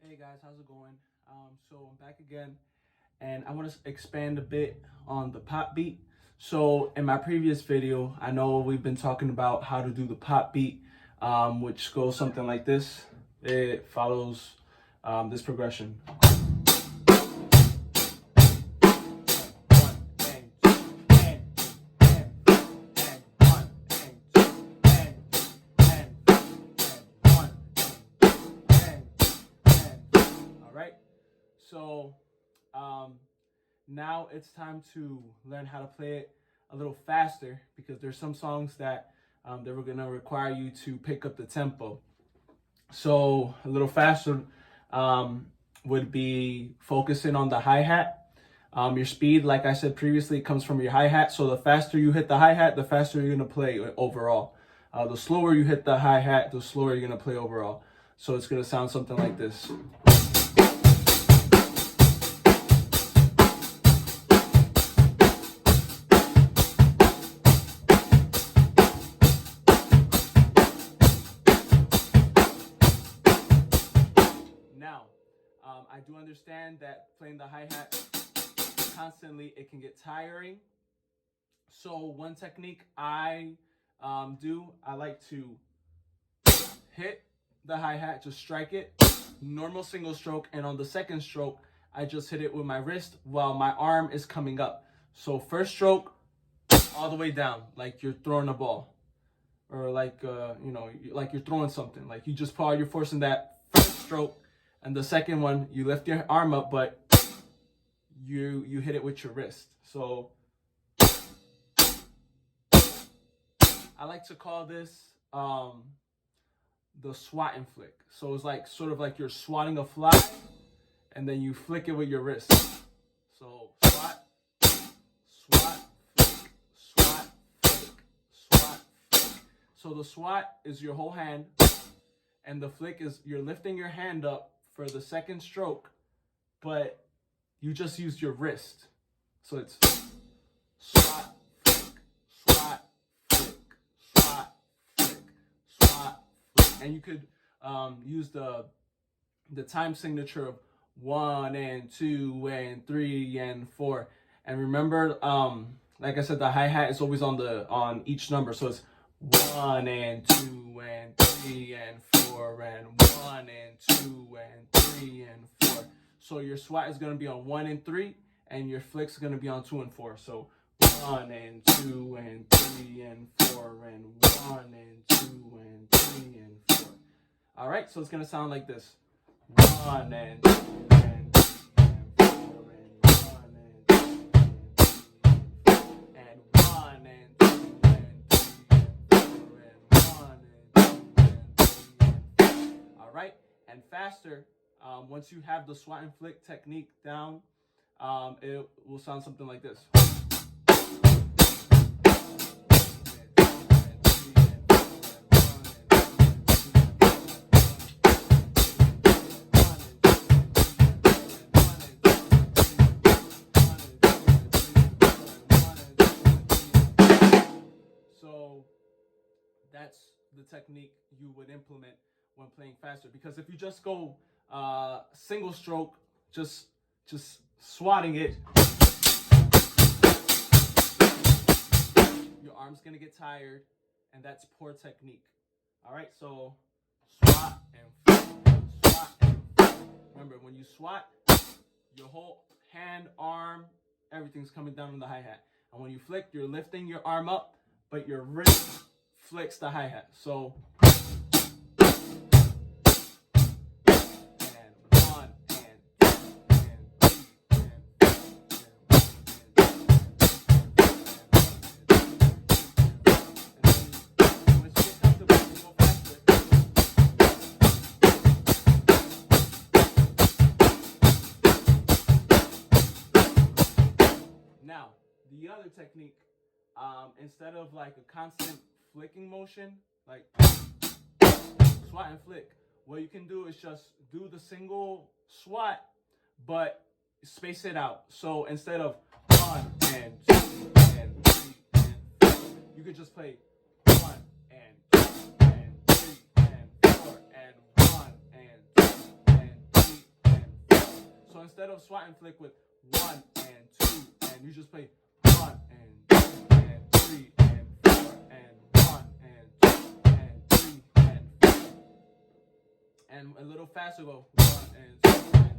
Hey guys, how's it going? So I'm back again, and I want to expand a bit on the pop beat. So in my previous video, I know we've been talking about how to do the pop beat, which goes something like this. It follows this progression. So now it's time to learn how to play it a little faster, because there's some songs that they were gonna require you to pick up the tempo. So a little faster would be focusing on the hi-hat. Your speed, like I said previously, comes from your hi-hat. So the faster you hit the hi-hat, the faster you're gonna play overall. The slower you hit the hi-hat, the slower you're gonna play overall. So it's gonna sound something like this. I do understand that playing the hi-hat constantly, it can get tiring. So one technique I I like to hit the hi-hat, just strike it, normal single stroke, and on the second stroke, I just hit it with my wrist while my arm is coming up. So first stroke, all the way down, like you're throwing a ball. Or like, like you're throwing something. Like you just put all your force in that first stroke, and the second one, you lift your arm up, but you hit it with your wrist. So I like to call this the swat and flick. So it's like sort of like you're swatting a fly, and then you flick it with your wrist. So swat, swat, flick, swat, flick, swat, flick. So the swat is your whole hand, and the flick is you're lifting your hand up for the second stroke, but you just used your wrist. So it's swat, flick, swat, flick, swat, flick, swat, flick. And you could use the time signature of 1 and 2 and 3 and 4. And remember, like I said, the hi-hat is always on each number. So it's 1 and 2 and 3 and 4 and 1 and 2 and 3 and 4. So your swat is going to be on 1 and 3, and your flick's is going to be on 2 and 4. So 1 and 2 and 3 and 4 and 1 and 2 and 3 and 4. All right, so it's going to sound like this. 1 and 2 and 3 and 4 and 1 and 2 and 1 and 2 and 3 and 4 and 1 and 2 and 3 and 4. All right, and faster. Once you have the swat and flick technique down, it will sound something like this. So that's the technique you would implement when playing faster, because if you just go single stroke, just swatting it, your arm's gonna get tired, and that's poor technique. All right, so swat and flick, swat and flick. Remember, when you swat, your whole hand, arm, everything's coming down on the hi-hat. And when you flick, you're lifting your arm up, but your wrist flicks the hi-hat. So now, the other technique, instead of like a constant flicking motion, like swat and flick, what you can do is just do the single swat, but space it out. So instead of 1 and 2 and 3 and 4, you could just play 1 and 2 and 3 and 4 and 1 and 2 and 3 instead of swat and flick with 1 and 2, and you just play 1 and 2 and 3 and 4 and 1 and 2 and 3 and 4, and a little faster, go 1 and 2 and